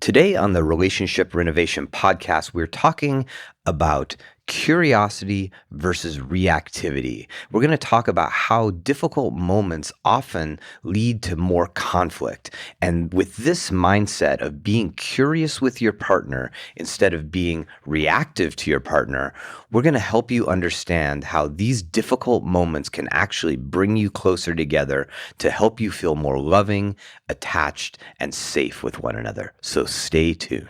Today on the Relationship Renovation podcast, we're talking about curiosity versus reactivity. We're going to talk about how difficult moments often lead to more conflict. And with this mindset of being curious with your partner instead of being reactive to your partner, we're going to help you understand how these difficult moments can actually bring you closer together to help you feel more loving, attached, and safe with one another. So stay tuned.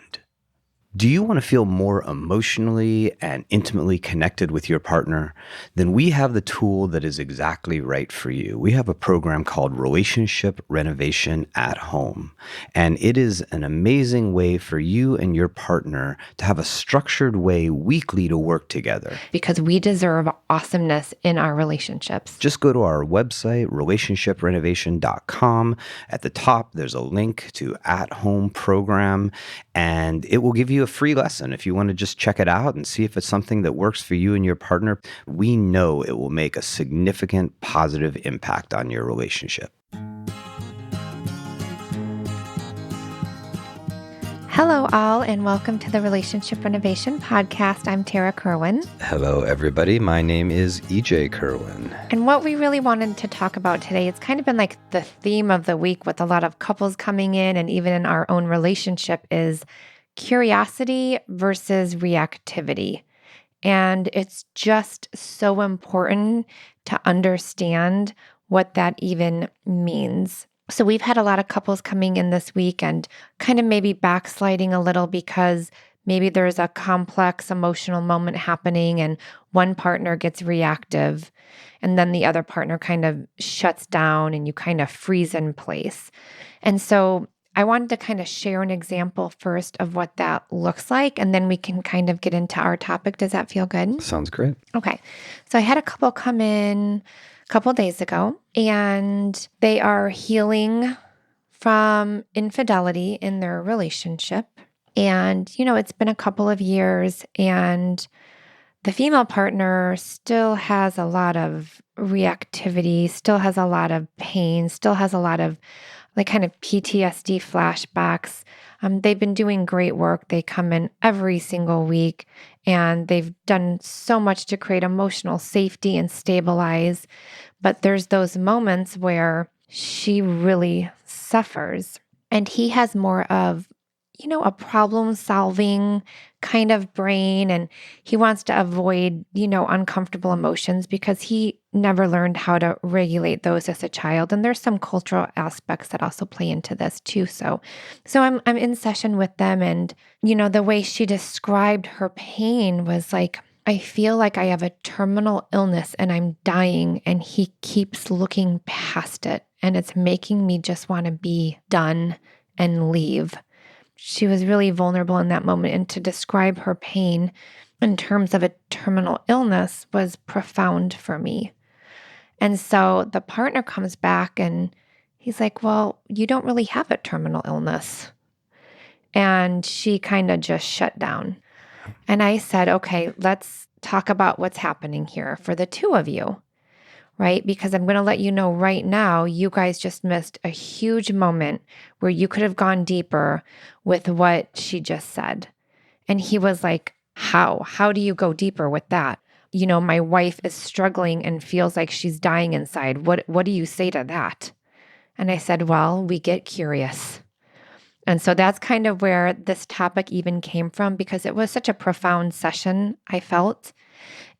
Do you want to feel more emotionally and intimately connected with your partner? Then we have the tool that is exactly right for you. We have a program called Relationship Renovation at Home, and it is an amazing way for you and your partner to have a structured way weekly to work together. Because we deserve awesomeness in our relationships. Just go to our website, relationshiprenovation.com. At the top, there's a link to At Home program, and it will give you a free lesson if you want to just check it out and see if it's something that works for you and your partner. We know it will make a significant positive impact on your relationship. Hello, all, and welcome to the Relationship Renovation podcast. I'm Tarah Kerwin. Hello, everybody. My name is EJ Kerwin. And what we really wanted to talk about today, it's kind of been like the theme of the week with a lot of couples coming in and even in our own relationship, is curiosity versus reactivity. And it's just so important to understand what that even means. So we've had a lot of couples coming in this week and kind of maybe backsliding a little because maybe there's a complex emotional moment happening and one partner gets reactive and then the other partner kind of shuts down and you kind of freeze in place. And so I wanted to kind of share an example first of what that looks like, and then we can kind of get into our topic. Does that feel good? Sounds great. Okay. So I had a couple come in a couple days ago, and they are healing from infidelity in their relationship. And, it's been a couple of years, and the female partner still has a lot of reactivity, still has a lot of pain, still has a lot of like kind of PTSD flashbacks. They've been doing great work. They come in every single week and they've done so much to create emotional safety and stabilize. But there's those moments where she really suffers. And he has more of, a problem-solving kind of brain, and he wants to avoid, uncomfortable emotions because he never learned how to regulate those as a child. And there's some cultural aspects that also play into this too. So I'm in session with them, and, the way she described her pain was like, I feel like I have a terminal illness and I'm dying, and he keeps looking past it, and it's making me just want to be done and leave. She was really vulnerable in that moment, and to describe her pain in terms of a terminal illness was profound for me. And so the partner comes back and he's like, well, you don't really have a terminal illness. And she kind of just shut down. And I said, okay, let's talk about what's happening here for the two of you, right? Because I'm going to let you know right now, you guys just missed a huge moment where you could have gone deeper with what she just said. And he was like, how? How do you go deeper with that? My wife is struggling and feels like she's dying inside. What do you say to that? And I said, well, we get curious. And so that's kind of where this topic even came from, because it was such a profound session, I felt.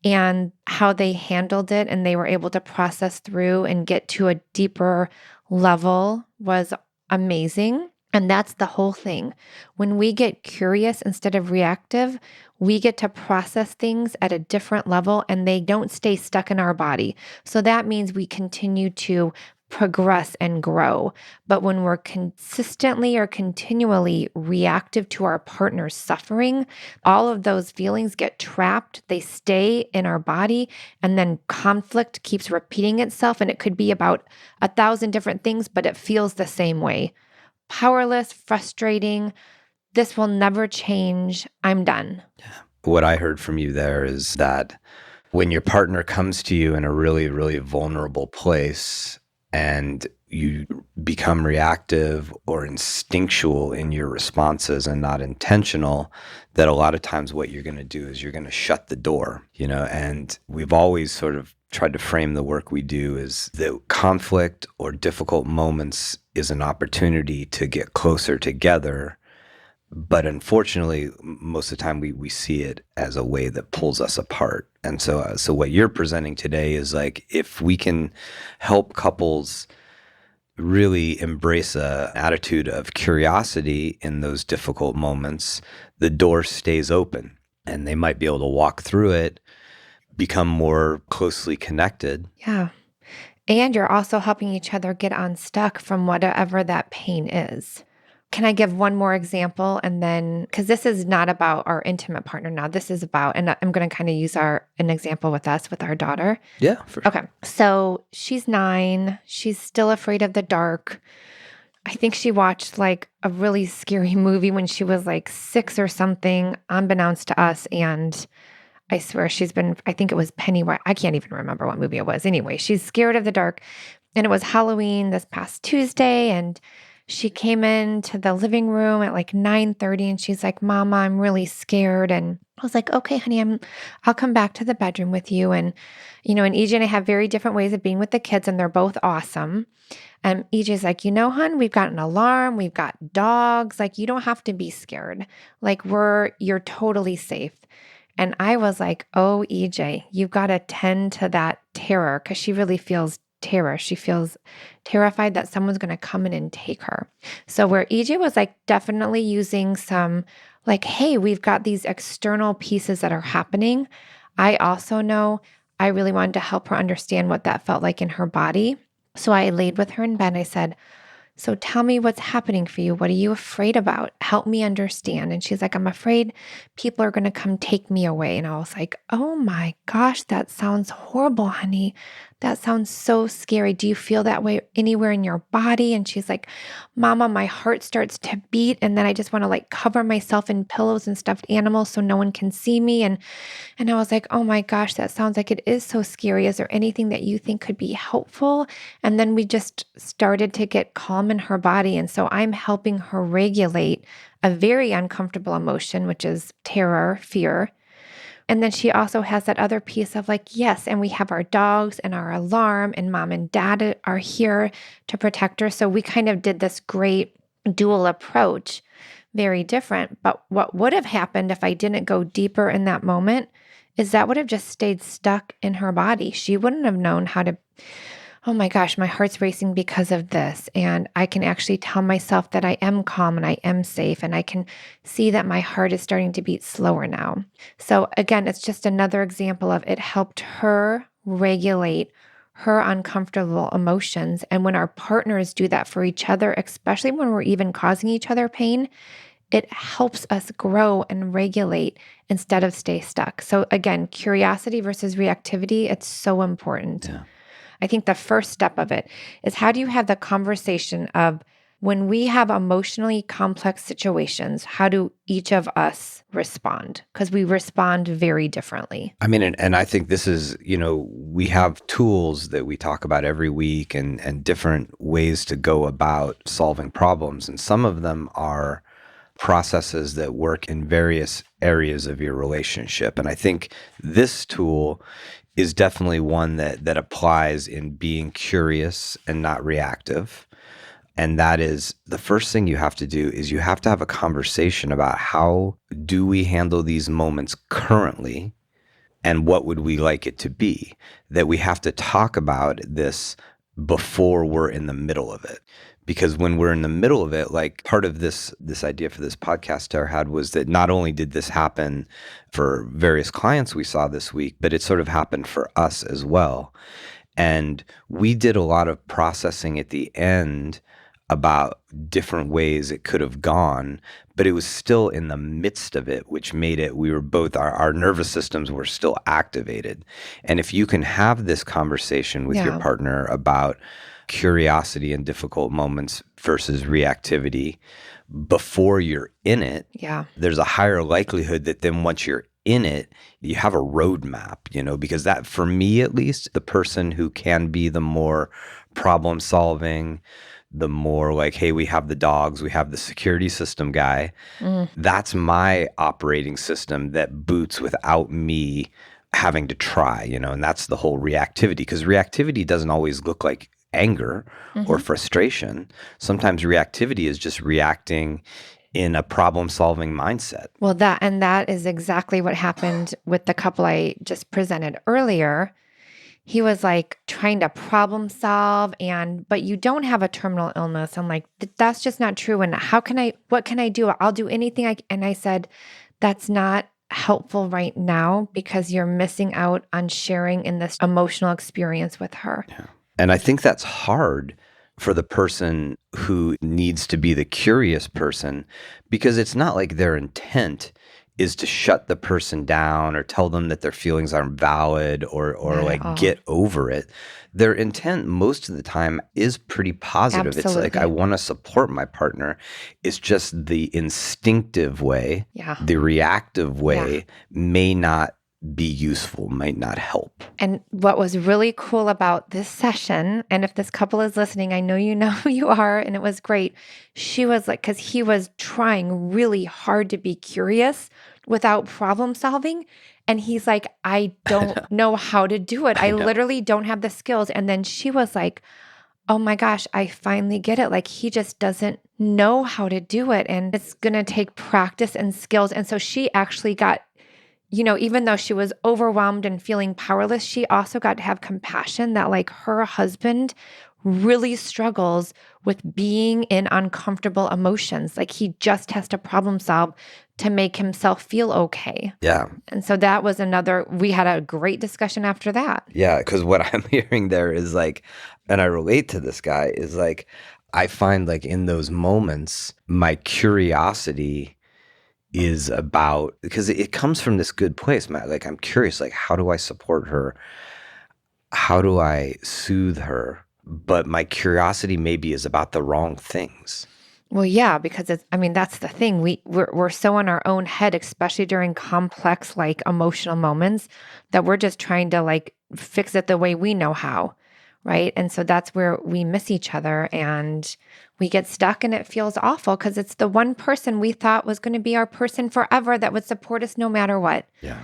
And how they handled it and they were able to process through and get to a deeper level was amazing. And that's the whole thing. When we get curious instead of reactive, we get to process things at a different level and they don't stay stuck in our body. So that means we continue to progress and grow. But when we're consistently or continually reactive to our partner's suffering, all of those feelings get trapped, they stay in our body, and then conflict keeps repeating itself. And it could be about 1,000 different things, but it feels the same way. Powerless, frustrating. This will never change. I'm done. What I heard from you there is that when your partner comes to you in a really, really vulnerable place, and you become reactive or instinctual in your responses and not intentional, that a lot of times what you're going to do is you're going to shut the door, and we've always sort of tried to frame the work we do as that conflict or difficult moments is an opportunity to get closer together. But unfortunately, most of the time we see it as a way that pulls us apart. And so what you're presenting today is like, if we can help couples really embrace a attitude of curiosity in those difficult moments, the door stays open and they might be able to walk through it, become more closely connected. Yeah. And you're also helping each other get unstuck from whatever that pain is. Can I give one more example? And then, because this is not about our intimate partner now, this is about, and I'm going to kind of use an example with us, with our daughter. Yeah, for sure. Okay. So she's 9. She's still afraid of the dark. I think she watched like a really scary movie when she was like 6 or something, unbeknownst to us. And I swear I think it was Pennywise. I can't even remember what movie it was. Anyway, she's scared of the dark. And it was Halloween this past Tuesday. And she came into the living room at like 9:30 and she's like, "Mama, I'm really scared." And I was like, "Okay, honey, I'll come back to the bedroom with you." And, and EJ and I have very different ways of being with the kids, and they're both awesome. And EJ's like, "Hon, we've got an alarm, we've got dogs. Like, you don't have to be scared. Like, you're totally safe." And I was like, "Oh, EJ, you've got to tend to that terror," because she really feels terror. She feels terrified that someone's going to come in and take her. So where EJ was like definitely using some like, "Hey, we've got these external pieces that are happening." I also know I really wanted to help her understand what that felt like in her body. So I laid with her in bed. I said, "So tell me what's happening for you. What are you afraid about? Help me understand." And she's like, "I'm afraid people are going to come take me away." And I was like, "Oh my gosh, that sounds horrible, honey. That sounds so scary. Do you feel that way anywhere in your body?" And she's like, "Mama, my heart starts to beat. And then I just want to like cover myself in pillows and stuffed animals so no one can see me." And I was like, "Oh my gosh, that sounds like it is so scary. Is there anything that you think could be helpful?" And then we just started to get calm in her body. And so I'm helping her regulate a very uncomfortable emotion, which is terror, fear. And then she also has that other piece of like, yes, and we have our dogs and our alarm, and mom and dad are here to protect her. So we kind of did this great dual approach, very different. But what would have happened if I didn't go deeper in that moment is that would have just stayed stuck in her body. She wouldn't have known how to, "Oh my gosh, my heart's racing because of this." And I can actually tell myself that I am calm and I am safe. And I can see that my heart is starting to beat slower now. So again, it's just another example of it helped her regulate her uncomfortable emotions. And when our partners do that for each other, especially when we're even causing each other pain, it helps us grow and regulate instead of stay stuck. So again, curiosity versus reactivity, it's so important. Yeah. I think the first step of it is, how do you have the conversation of, when we have emotionally complex situations, how do each of us respond? Because we respond very differently. I mean, and I think this is, we have tools that we talk about every week and different ways to go about solving problems. And some of them are processes that work in various areas of your relationship. And I think this tool is definitely one that applies in being curious and not reactive. And that is, the first thing you have to do is you have to have a conversation about, how do we handle these moments currently and what would we like it to be? That we have to talk about this before we're in the middle of it. Because when we're in the middle of it, like, part of this idea for this podcast Tara had was that not only did this happen for various clients we saw this week, but it sort of happened for us as well. And we did a lot of processing at the end about different ways it could have gone, but it was still in the midst of it, which made it, we were both, our nervous systems were still activated. And if you can have this conversation with your partner about curiosity in difficult moments versus reactivity before you're in it, there's a higher likelihood that then once you're in it, you have a roadmap, because that, for me at least, the person who can be the more problem solving, the more like, hey, we have the dogs, we have the security system guy. Mm. That's my operating system that boots without me having to try, and that's the whole reactivity, because reactivity doesn't always look like anger or Mhm. frustration. Sometimes reactivity is just reacting in a problem solving mindset. Well, that is exactly what happened with the couple I just presented earlier. He was like trying to problem solve but you don't have a terminal illness. I'm like, that's just not true. And what can I do? I'll do anything and I said, that's not helpful right now because you're missing out on sharing in this emotional experience with her. Yeah. And I think that's hard for the person who needs to be the curious person, because it's not like their intent is to shut the person down or tell them that their feelings aren't valid or Not at like all. get over it. Their intent most of the time is pretty positive. It's like, I Absolutely. want to support my partner. It's just the instinctive way, Yeah. the reactive Yeah. way may not be useful, might not help. And what was really cool about this session, and if this couple is listening, I know you know who you are, and it was great. She was like, because he was trying really hard to be curious without problem solving. And he's like, I don't know how to do it. I know. literally don't have the skills. And then she was like, oh my gosh, I finally get it. Like he just doesn't know how to do it. And it's going to take practice and skills. And so she actually got, even though she was overwhelmed and feeling powerless, she also got to have compassion that like her husband really struggles with being in uncomfortable emotions. Like he just has to problem solve to make himself feel okay. Yeah. And so that was we had a great discussion after that. Yeah, because what I'm hearing there is like, and I relate to this guy, is like, I find like in those moments, my curiosity is about, because it comes from this good place. Like, I'm curious, like, how do I support her? How do I soothe her? But my curiosity maybe is about the wrong things. Well, yeah, because that's the thing. We're so in our own head, especially during complex, like emotional moments, that we're just trying to like fix it the way we know how. Right. And so that's where we miss each other and we get stuck and it feels awful because it's the one person we thought was going to be our person forever that would support us no matter what. Yeah.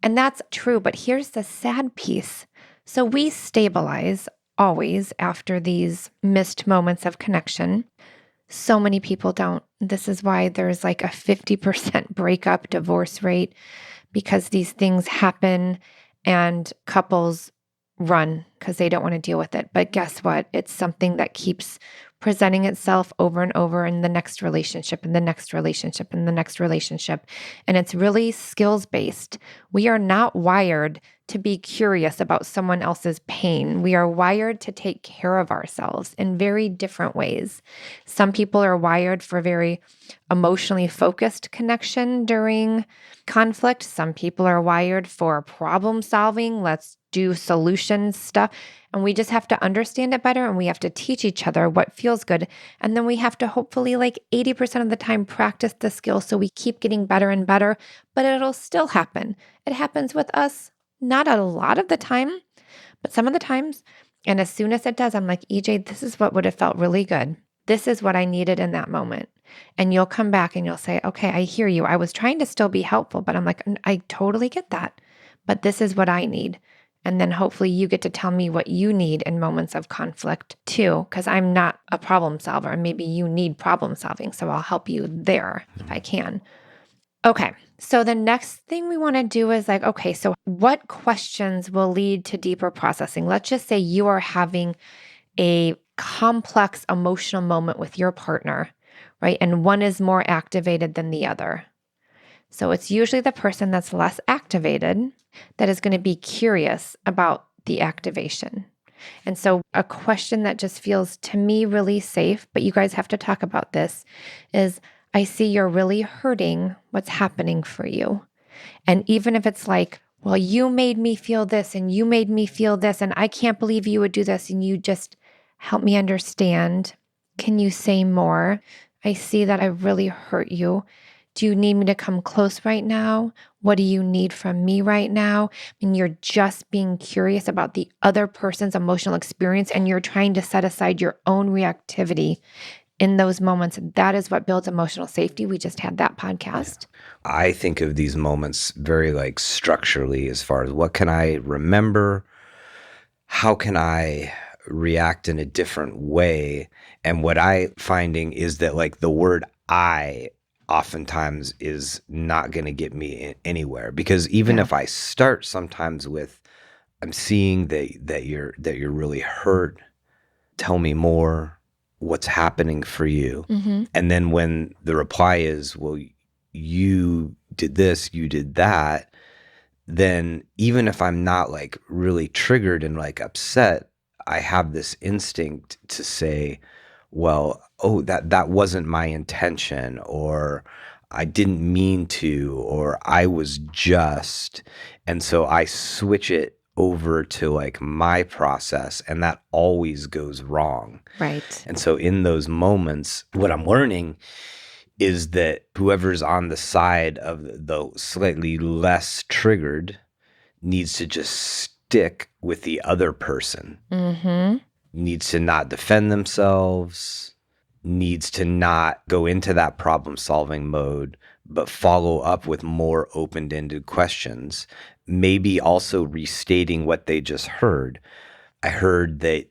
And that's true. But here's the sad piece. So we stabilize always after these missed moments of connection. So many people don't. This is why there's like a 50% breakup divorce rate because these things happen and couples run because they don't want to deal with it. But guess what? It's something that keeps presenting itself over and over in the next relationship and the next relationship and the next relationship. And it's really skills based. We are not wired to be curious about someone else's pain. We are wired to take care of ourselves in very different ways. Some people are wired for very emotionally focused connection during conflict. Some people are wired for problem solving. Let's do solution stuff. And we just have to understand it better and we have to teach each other what feels good. And then we have to hopefully like 80% of the time practice the skill so we keep getting better and better, but it'll still happen. It happens with us, not a lot of the time, but some of the times. And as soon as it does, I'm like, EJ, this is what would have felt really good. This is what I needed in that moment. And you'll come back and you'll say, okay, I hear you. I was trying to still be helpful, but I'm like, I totally get that. But this is what I need. And then hopefully you get to tell me what you need in moments of conflict too, because I'm not a problem solver. And maybe you need problem solving. So I'll help you there if I can. Okay. So the next thing we want to do is like, okay, so what questions will lead to deeper processing? Let's just say you are having a complex emotional moment with your partner, right? And one is more activated than the other. So it's usually the person that's less activated that is going to be curious about the activation. And so a question that just feels to me really safe, but you guys have to talk about this, is I see you're really hurting what's happening for you. And even if it's like, well, you made me feel this and you made me feel this, and I can't believe you would do this, and you just help me understand. Can you say more? I see that I really hurt you. Do you need me to come close right now? What do you need from me right now? And you're just being curious about the other person's emotional experience and you're trying to set aside your own reactivity in those moments. That is what builds emotional safety. We just had that podcast. I think of these moments very like structurally as far as what can I remember? How can I react in a different way? And what I finding is that like the word I oftentimes is not going to get me anywhere, because even if I start sometimes with I'm seeing that you're really hurt, tell me more, what's happening for you. And then when the reply is, well, you did this, you did that, then even if I'm not like really triggered and like upset, I have this instinct to say, well, oh, that wasn't my intention, or I didn't mean to, or I was just. And so I switch it over to like my process, and that always goes wrong. Right. And so in those moments, what I'm learning is that whoever's on the side of the slightly less triggered needs to just stick with the other person, needs to not defend themselves, needs to not go into that problem solving mode, but follow up with more open-ended questions, maybe also restating what they just heard. I heard that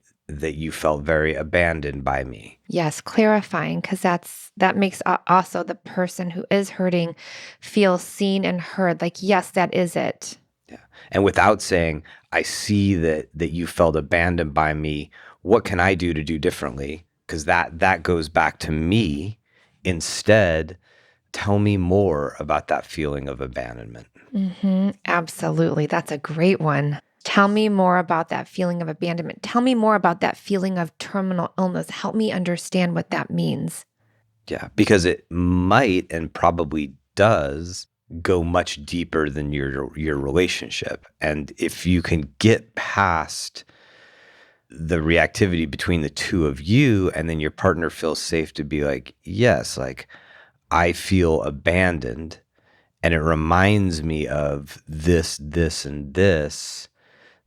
you felt very abandoned by me. Yes, clarifying, because that makes also the person who is hurting feel seen and heard. Like, yes, that is it. Yeah. And without saying, I see that you felt abandoned by me. What can I do to do differently? Because that goes back to me. Instead, tell me more about that feeling of abandonment. Absolutely. That's a great one. Tell me more about that feeling of abandonment. Tell me more about that feeling of terminal illness. Help me understand what that means. Yeah, because it might and probably does go much deeper than your relationship. And if you can get past the reactivity between the two of you, and then your partner feels safe to be like, yes, like I feel abandoned and it reminds me of this, and this,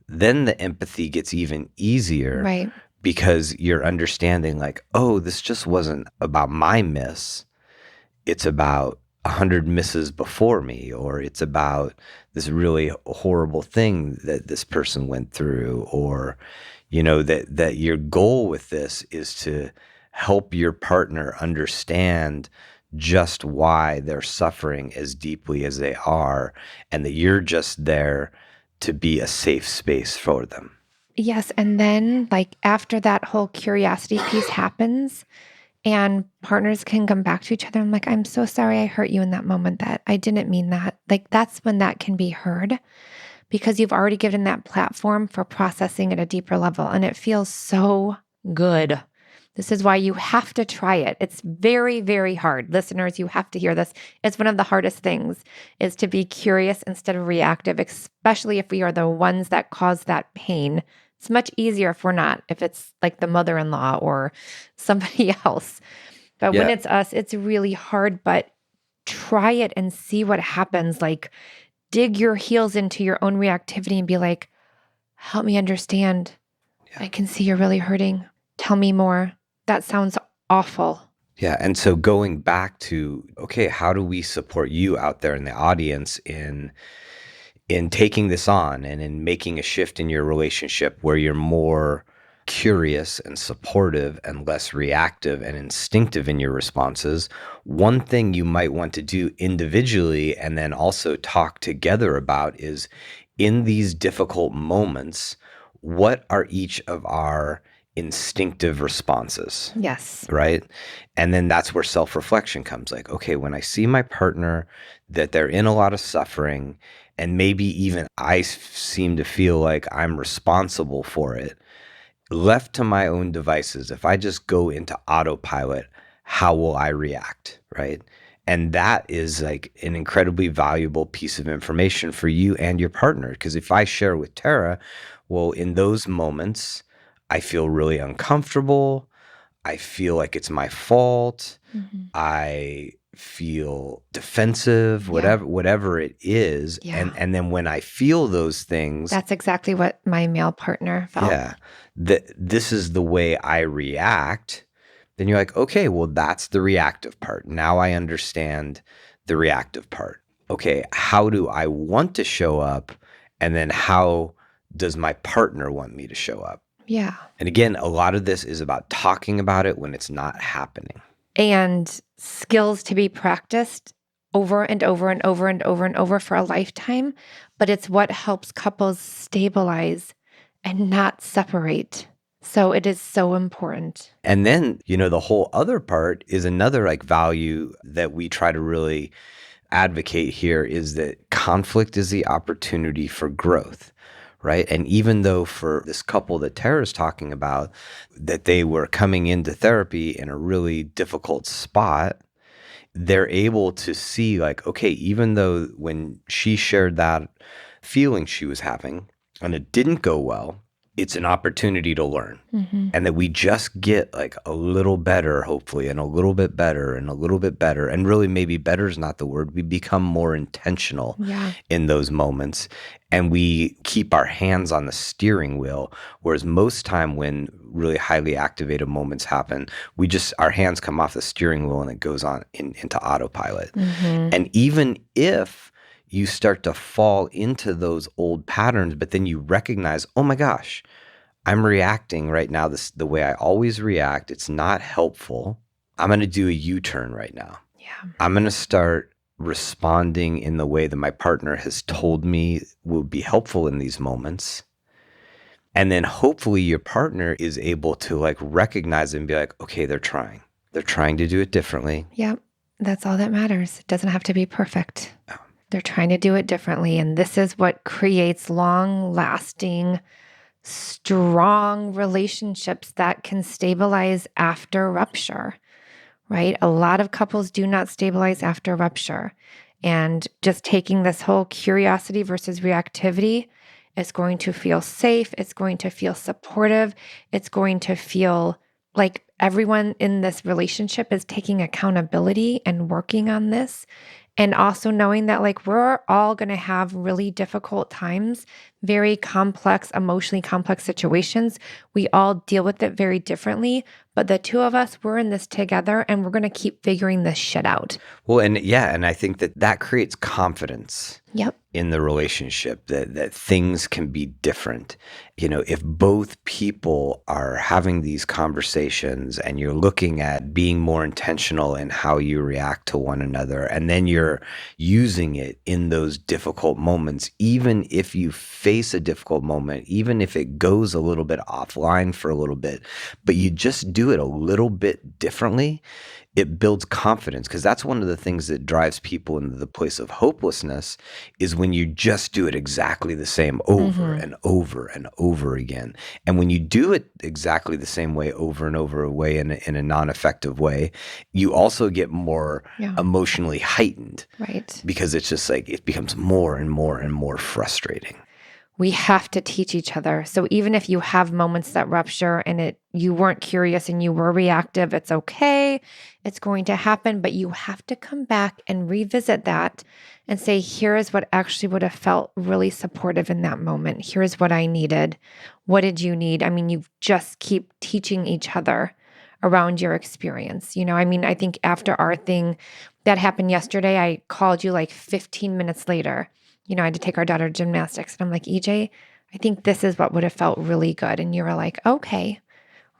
then the empathy gets even easier. Right. Because you're understanding like, oh, this just wasn't about my miss. It's about 100 misses before me, or it's about this really horrible thing that this person went through, or, you know, that your goal with this is to help your partner understand just why they're suffering as deeply as they are, and that you're just there to be a safe space for them. Yes. And then, like, after that whole curiosity piece happens and partners can come back to each other, I'm like, I'm so sorry I hurt you in that moment, that I didn't mean that. Like, that's when that can be heard, because you've already given that platform for processing at a deeper level. And it feels so good. This is why you have to try it. It's very, very hard. Listeners, you have to hear this. It's one of the hardest things, is to be curious instead of reactive, especially if we are the ones that cause that pain. It's much easier if we're not, if it's like the mother-in-law or somebody else. But when it's us, it's really hard. But try it and see what happens. Like, dig your heels into your own reactivity and be like, help me understand. I can see you're really hurting. Tell me more. That sounds awful. Yeah. And so going back to, okay, how do we support you out there in the audience in taking this on and in making a shift in your relationship where you're more curious and supportive and less reactive and instinctive in your responses? One thing you might want to do individually and then also talk together about is, in these difficult moments, what are each of our instinctive responses? Yes. Right. And then that's where self-reflection comes. Like, okay, when I see my partner that they're in a lot of suffering, and maybe even I seem to feel like I'm responsible for it, left to my own devices, if I just go into autopilot, how will I react? Right. And that is like an incredibly valuable piece of information for you and your partner. Because if I share with Tarah, well, in those moments, I feel really uncomfortable. I feel like it's my fault. I feel defensive, whatever it is. Yeah. And then when I feel those things, That's exactly what my male partner felt. yeah, this is the way I react. Then you're like, okay, well, that's the reactive part. Now I understand the reactive part. Okay, how do I want to show up? And then how does my partner want me to show up? Yeah. And again, a lot of this is about talking about it when it's not happening. And skills to be practiced over and over and over and over and over for a lifetime. But it's what helps couples stabilize and not separate. So it is so important. And then, the whole other part is another like value that we try to really advocate here is that conflict is the opportunity for growth, right? And even though for this couple that Tara's talking about, that they were coming into therapy in a really difficult spot, they're able to see like, okay, even though when she shared that feeling she was having and it didn't go well, it's an opportunity to learn. Mm-hmm. And that we just get like a little better, hopefully, and a little bit better and a little bit better. And really, maybe better is not the word. We become more intentional in those moments. And we keep our hands on the steering wheel. Whereas most time when really highly activated moments happen, our hands come off the steering wheel and it goes on into autopilot. Mm-hmm. And even if you start to fall into those old patterns, but then you recognize, oh my gosh, I'm reacting right now the way I always react. It's not helpful. I'm going to do a U-turn right now. Yeah. I'm going to start responding in the way that my partner has told me will be helpful in these moments. And then hopefully your partner is able to like recognize and be like, okay, they're trying. They're trying to do it differently. Yep. That's all that matters. It doesn't have to be perfect. They're trying to do it differently. And this is what creates long-lasting, strong relationships that can stabilize after rupture, right? A lot of couples do not stabilize after rupture. And just taking this whole curiosity versus reactivity is going to feel safe. It's going to feel supportive. It's going to feel like everyone in this relationship is taking accountability and working on this. And also knowing that like we're all going to have really difficult times, very complex, emotionally complex situations. We all deal with it very differently, but the two of us, we're in this together and we're going to keep figuring this shit out. Well, and I think that creates confidence. Yep. In the relationship that things can be different. If both people are having these conversations and you're looking at being more intentional in how you react to one another, and then you're using it in those difficult moments, even if you face a difficult moment, even if it goes a little bit offline for a little bit, but you just do it a little bit differently, it builds confidence, because that's one of the things that drives people into the place of hopelessness is when you just do it exactly the same over and over and over again. And when you do it exactly the same way over and over in a non-effective way, you also get more emotionally heightened. Right. Because it's just like it becomes more and more and more frustrating. We have to teach each other. So even if you have moments that rupture and you weren't curious and you were reactive, it's okay. It's going to happen, but you have to come back and revisit that and say, here is what actually would have felt really supportive in that moment. Here's what I needed. What did you need? I mean, you just keep teaching each other around your experience. I think after our thing that happened yesterday, I called you like 15 minutes later. I had to take our daughter to gymnastics. And I'm like, EJ, I think this is what would have felt really good. And you were like, okay,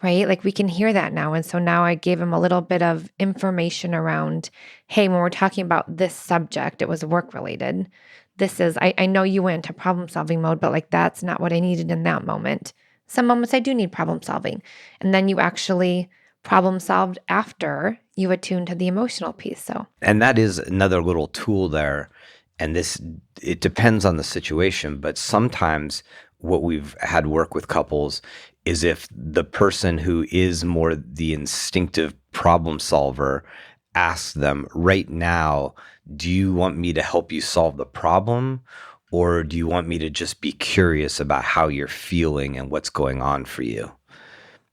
right? Like we can hear that now. And so now I gave him a little bit of information around, hey, when we're talking about this subject, it was work related. I know you went into problem solving mode, but like that's not what I needed in that moment. Some moments I do need problem solving. And then you actually problem solved after you attuned to the emotional piece. And that is another little tool there. And it depends on the situation, but sometimes what we've had work with couples is if the person who is more the instinctive problem solver asks them right now, do you want me to help you solve the problem? Or do you want me to just be curious about how you're feeling and what's going on for you?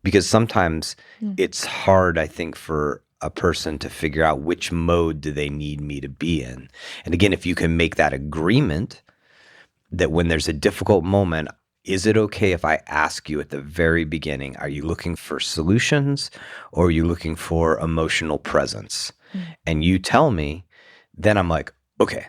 Because sometimes it's hard, I think, for a person to figure out which mode do they need me to be in. And again, if you can make that agreement that when there's a difficult moment, is it okay if I ask you at the very beginning, are you looking for solutions or are you looking for emotional presence? And you tell me, then I'm like, okay,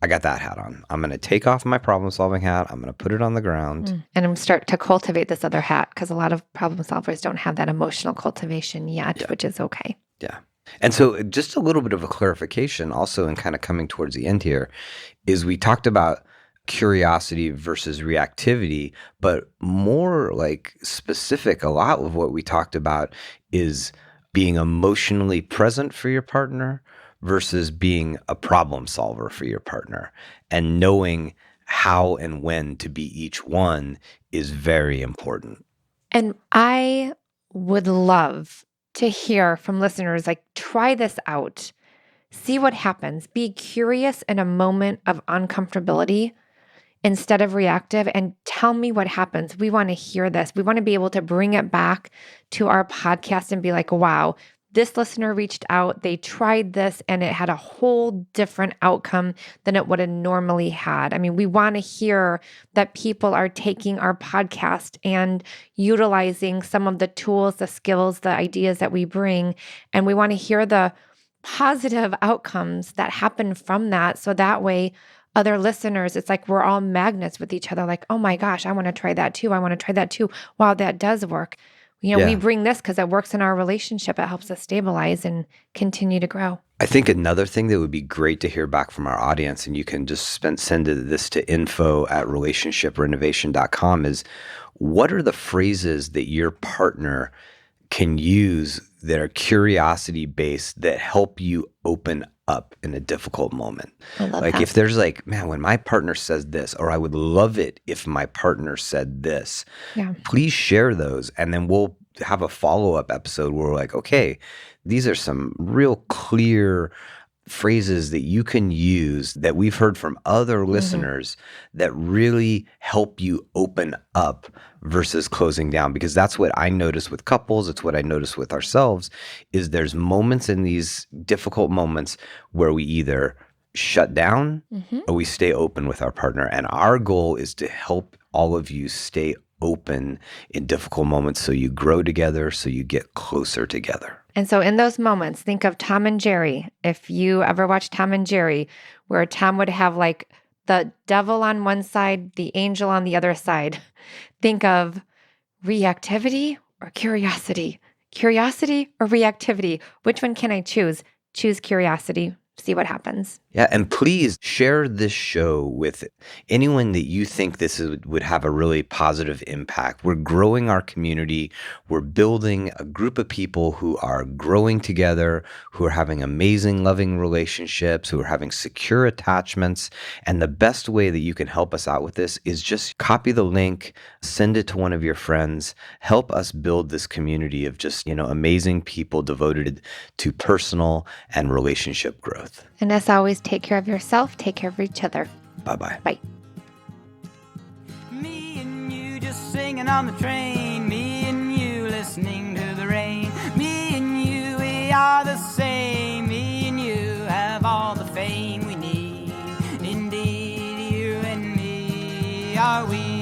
I got that hat on. I'm going to take off my problem solving hat. I'm going to put it on the ground. And I'm start to cultivate this other hat, because a lot of problem solvers don't have that emotional cultivation yet, which is okay. Yeah. And so just a little bit of a clarification also, and kind of coming towards the end here, is we talked about curiosity versus reactivity, but more like specific, a lot of what we talked about is being emotionally present for your partner versus being a problem solver for your partner, and knowing how and when to be each one is very important. And I would love to hear from listeners, like, try this out. See what happens. Be curious in a moment of uncomfortability instead of reactive, and tell me what happens. We want to hear this. We want to be able to bring it back to our podcast and be like, wow, this listener reached out, they tried this, and it had a whole different outcome than it would have normally had. I mean, we want to hear that people are taking our podcast and utilizing some of the tools, the skills, the ideas that we bring. And we want to hear the positive outcomes that happen from that. So that way, other listeners, it's like we're all magnets with each other. Like, oh my gosh, I want to try that too. I want to try that too. Wow, that does work. We bring this because it works in our relationship. It helps us stabilize and continue to grow. I think another thing that would be great to hear back from our audience, and you can just send this to info@relationshiprenovation.com, is what are the phrases that your partner can use that are curiosity based that help you open up in a difficult moment? I love like that. If there's like, man, when my partner says this, or I would love it if my partner said this, please share those. And then we'll have a follow-up episode where we're like, okay, these are some real clear phrases that you can use that we've heard from other listeners that really help you open up versus closing down. Because that's what I notice with couples. It's what I notice with ourselves, is there's moments in these difficult moments where we either shut down or we stay open with our partner. And our goal is to help all of you stay open in difficult moments so you grow together, so you get closer together. And so in those moments, think of Tom and Jerry. If you ever watch Tom and Jerry, where Tom would have like the devil on one side, the angel on the other side. Think of reactivity or curiosity. Curiosity or reactivity. Which one can I choose? Choose curiosity. See what happens. Yeah, and please share this show with anyone that you think would have a really positive impact. We're growing our community. We're building a group of people who are growing together, who are having amazing, loving relationships, who are having secure attachments. And the best way that you can help us out with this is just copy the link, send it to one of your friends, help us build this community of just, amazing people devoted to personal and relationship growth. And as always, take care of yourself, take care of each other. Bye-bye. Bye. Me and you just singing on the train. Me and you listening to the rain. Me and you, we are the same. Me and you have all the fame we need. Indeed, you and me are we.